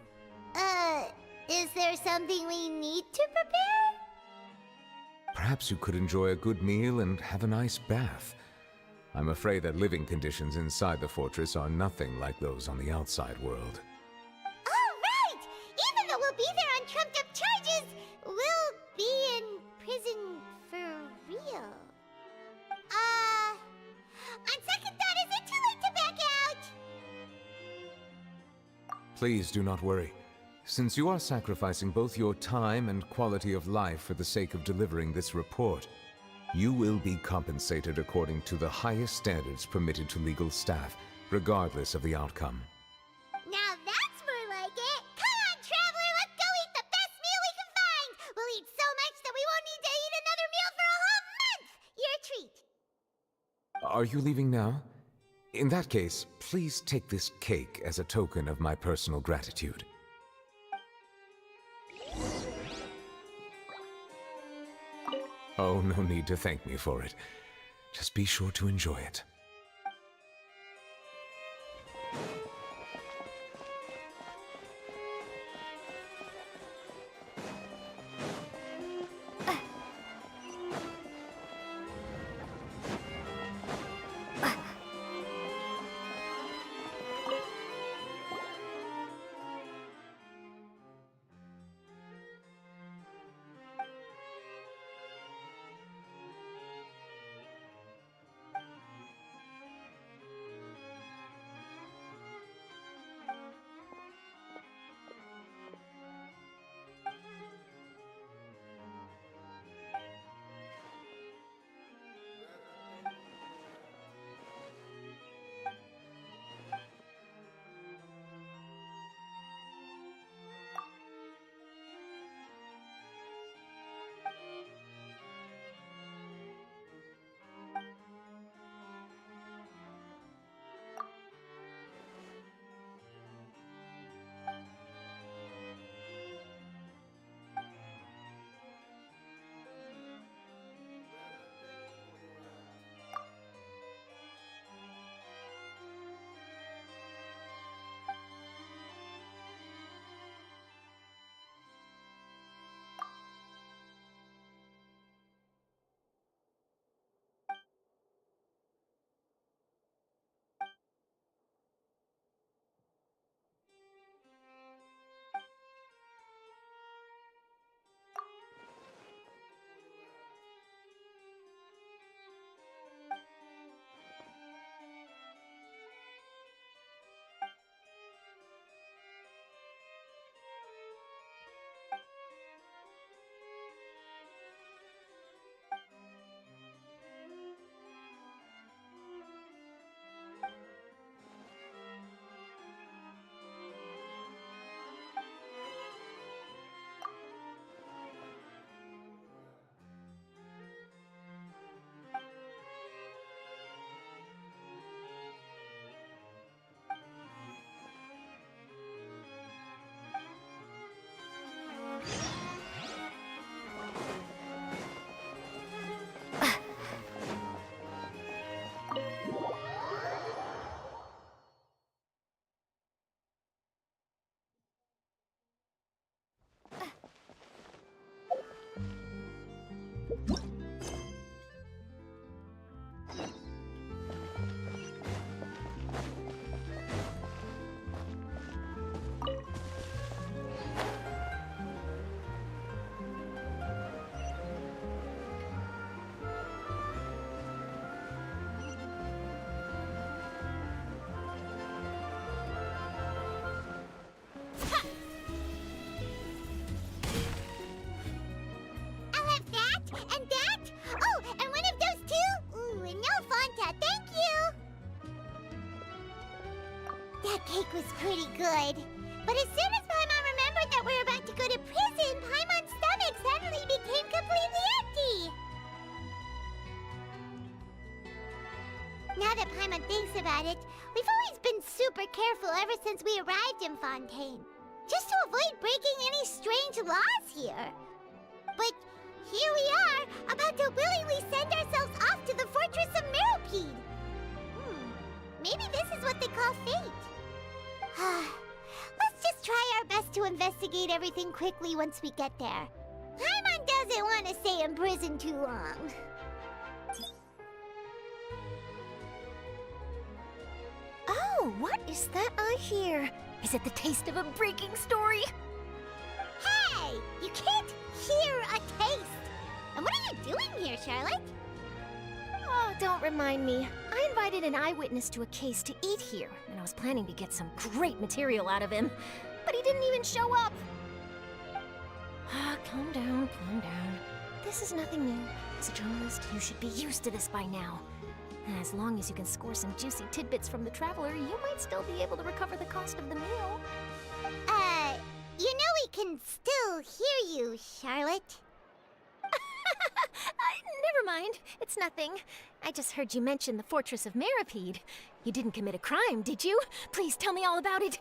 Is there something we need to prepare? Perhaps you could enjoy a good meal and have a nice bath. I'm afraid that living conditions inside the fortress are nothing like those on the outside world. Oh, right! Even though we'll be there on trumped-up charges, we'll be in prison for real. On second thought, is it too late to back out? Please do not worry. Since you are sacrificing both your time and quality of life for the sake of delivering this report, you will be compensated according to the highest standards permitted to legal staff, regardless of the outcome. Now that's more like it! Come on, traveler, let's go eat the best meal we can find! We'll eat so much that we won't need to eat another meal for a whole month! You're a treat! Are you leaving now? In that case, please take this cake as a token of my personal gratitude. Oh, no need to thank me for it. Just be sure to enjoy it. pretty good. But as soon as Paimon remembered that we were about to go to prison, Paimon's stomach suddenly became completely empty. Now that Paimon thinks about it, we've always been super careful ever since we arrived in Fontaine. Just to avoid breaking any strange laws here. But here we are, about to willingly send ourselves off to the Fortress of Meropide. Maybe this is what they call fate. Let's just try our best to investigate everything quickly once we get there. Paimon doesn't want to stay in prison too long. Oh, what is that I hear? Is it the taste of a breaking story? Hey! You can't hear a taste! And what are you doing here, Charlotte? Oh, don't remind me. I invited an eyewitness to a case to eat here, and I was planning to get some great material out of him. But he didn't even show up. Calm down, calm down. This is nothing new. As a journalist, you should be used to this by now. And as long as you can score some juicy tidbits from the Traveler, you might still be able to recover the cost of the meal. You know we can still hear you, Charlotte. Never mind. It's nothing. I just heard you mention the Fortress of Meropide. You didn't commit a crime, did you? Please tell me all about it.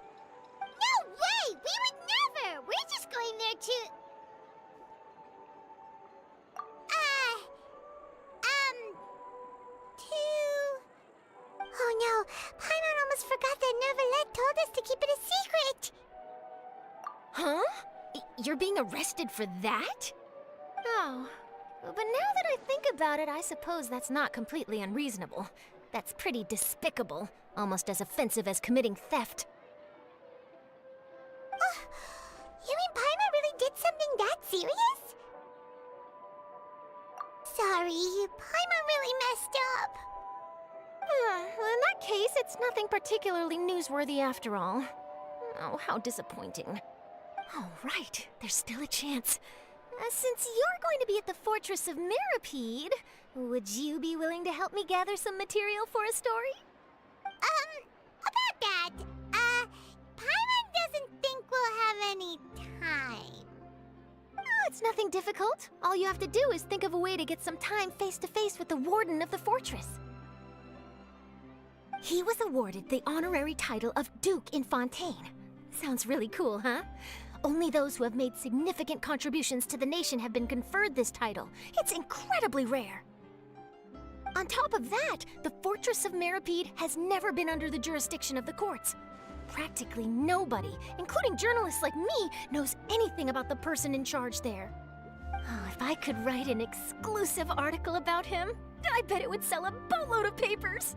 No way! We would never! We're just going there to... Oh no, Paimon almost forgot that Neuvillette told us to keep it a secret! Huh? You're being arrested for that? Oh, but now that I think about it, I suppose that's not completely unreasonable. That's pretty despicable, almost as offensive as committing theft. You mean Paimon really did something that serious? Sorry, Paimon really messed up. Well, in that case, it's nothing particularly newsworthy after all. Oh, how disappointing. Oh, right. There's still a chance. Since you're going to be at the Fortress of Meropide, would you be willing to help me gather some material for a story? About that, Paimon doesn't think we'll have any time. Oh, it's nothing difficult. All you have to do is think of a way to get some time face-to-face with the Warden of the Fortress. He was awarded the honorary title of Duke in Fontaine. Sounds really cool, huh? Only those who have made significant contributions to the nation have been conferred this title. It's incredibly rare. On top of that, the Fortress of Meropide has never been under the jurisdiction of the courts. Practically nobody, including journalists like me, knows anything about the person in charge there. Oh, if I could write an exclusive article about him, I bet it would sell a boatload of papers.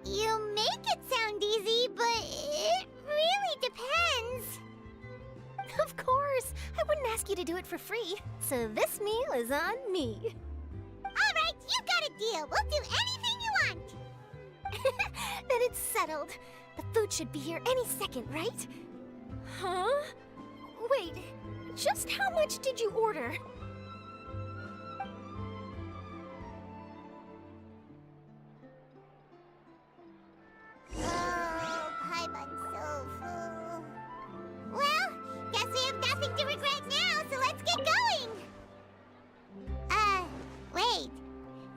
You make it sound easy, but it really depends. Of course, I wouldn't ask you to do it for free, so this meal is on me. All right, you got a deal. We'll do anything you want. Then it's settled. The food should be here any second, right? Huh? Wait, just how much did you order? Oh, Paimon's so full. Well, guess we have nothing to regret now, so let's get going. Wait.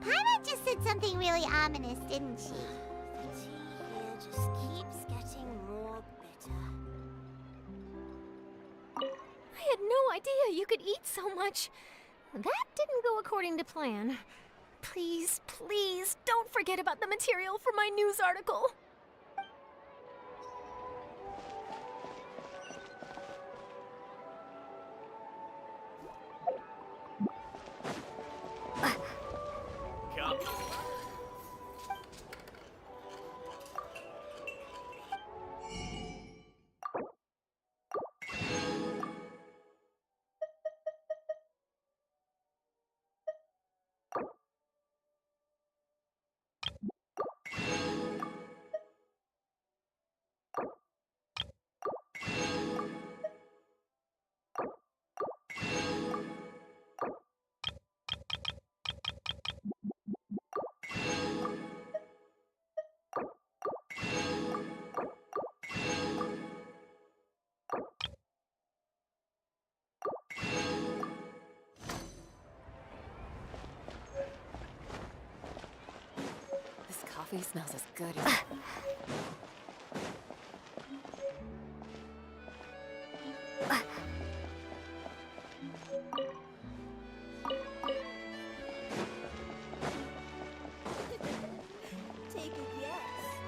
Paimon just said something really ominous, didn't she? The tea here just keeps getting more bitter. I had no idea you could eat so much. That didn't go according to plan. Please, please, don't forget about the material for my news article. coffee smells as good as... Take a guess.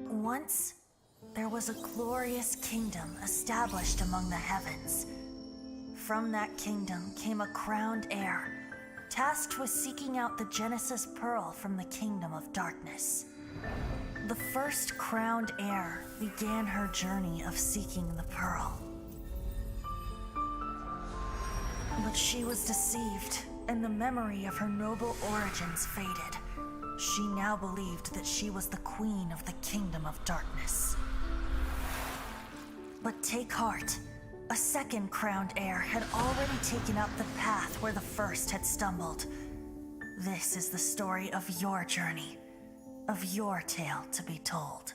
Once, there was a glorious kingdom established among the heavens. From that kingdom came a crowned heir, tasked with seeking out the Genesis Pearl from the kingdom of darkness. The first crowned heir began her journey of seeking the pearl. But she was deceived, and the memory of her noble origins faded. She now believed that she was the queen of the kingdom of darkness. But take heart. A second crowned heir had already taken up the path where the first had stumbled. This is the story of your journey, of your tale to be told.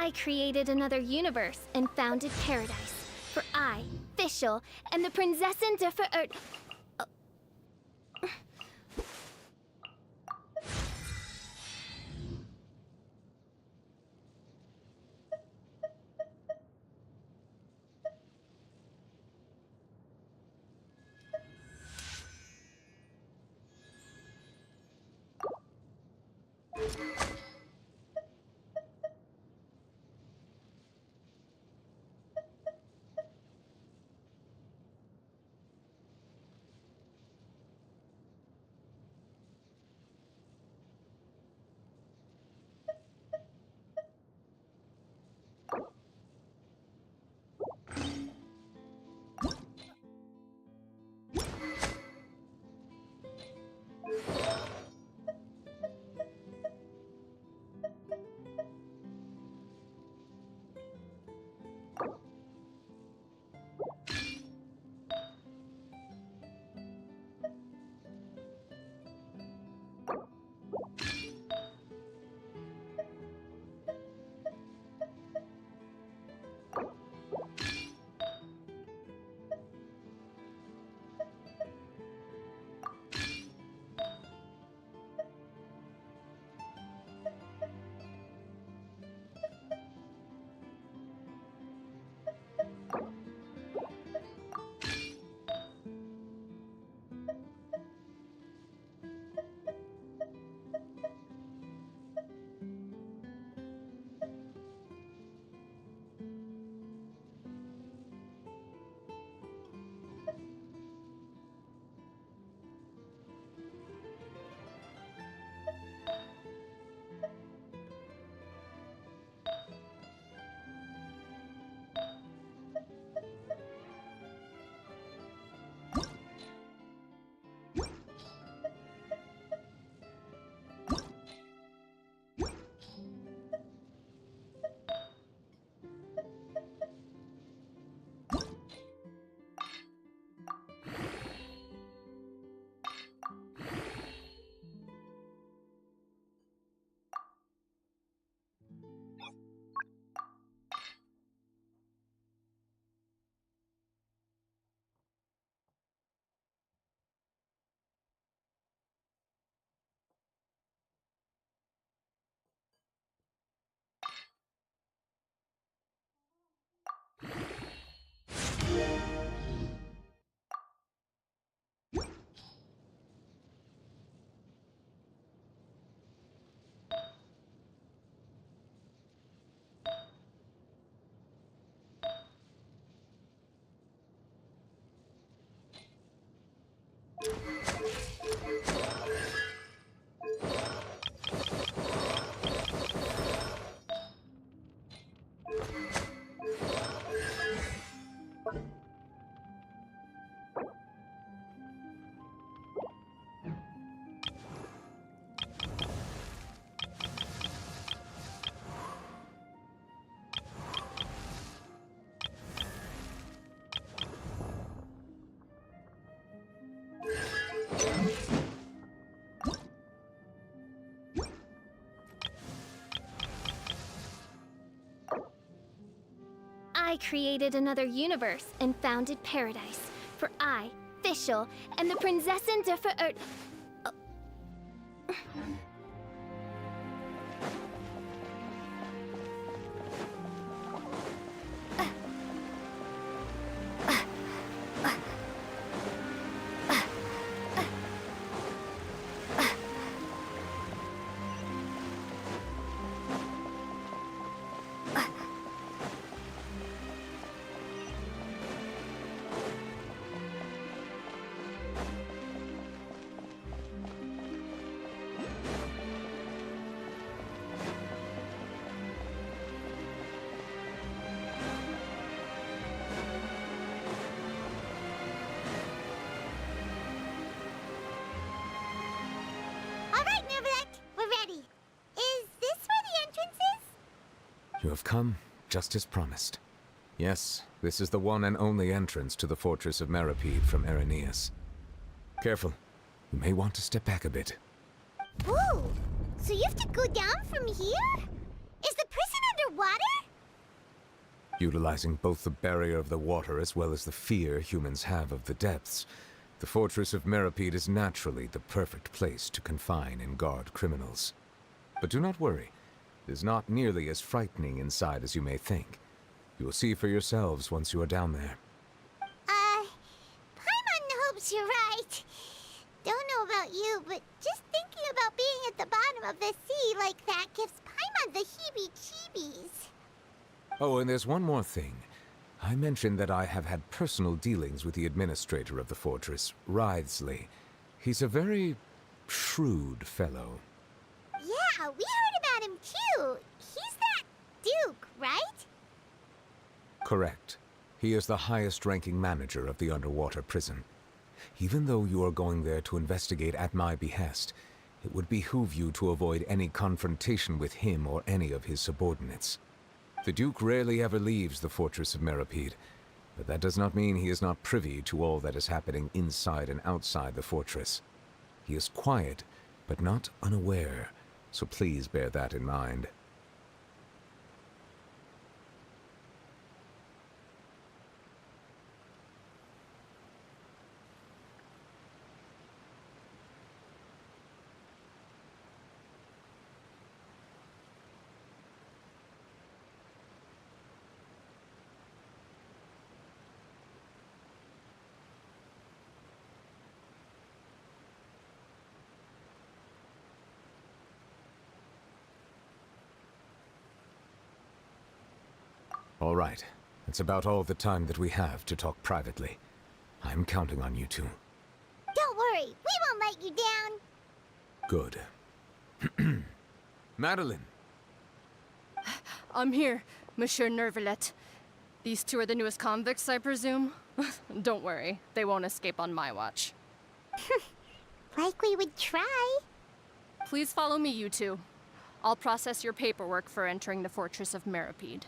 I created another universe and founded paradise. For I, Fischl, am the Prinzessin der Verirrt... I created another universe and founded paradise. For I, Fischl, and the Prinzessin der Verirrt... Alright, Neuvillette, we're ready. Is this where the entrance is? You have come just as promised. Yes, this is the one and only entrance to the fortress of Meripede from Araneus. Careful. You may want to step back a bit. Whoa! So you have to go down from here? Is the prison underwater? Utilizing both the barrier of the water as well as the fear humans have of the depths, the fortress of Meripede is naturally the perfect place to confine and guard criminals. But do not worry. It is not nearly as frightening inside as you may think. You will see for yourselves once you are down there. Paimon hopes you're right. Don't know about you, but just thinking about being at the bottom of the sea like that gives Paimon the heebie-jeebies. Oh, and there's one more thing. I mentioned that I have had personal dealings with the administrator of the fortress, Wriothesley. He's a very shrewd fellow. Yeah, we heard about him too. He's that Duke, right? Correct. He is the highest-ranking manager of the underwater prison. Even though you are going there to investigate at my behest, it would behoove you to avoid any confrontation with him or any of his subordinates. The Duke rarely ever leaves the fortress of Meripede, but that does not mean he is not privy to all that is happening inside and outside the fortress. He is quiet, but not unaware, so please bear that in mind. All right. That's about all the time that we have to talk privately. I'm counting on you two. Don't worry, we won't let you down. Good. Madeline! I'm here, Monsieur Neuvillette. These two are the newest convicts, I presume? Don't worry, they won't escape on my watch. Like we would try. Please follow me, you two. I'll process your paperwork for entering the Fortress of Meripede.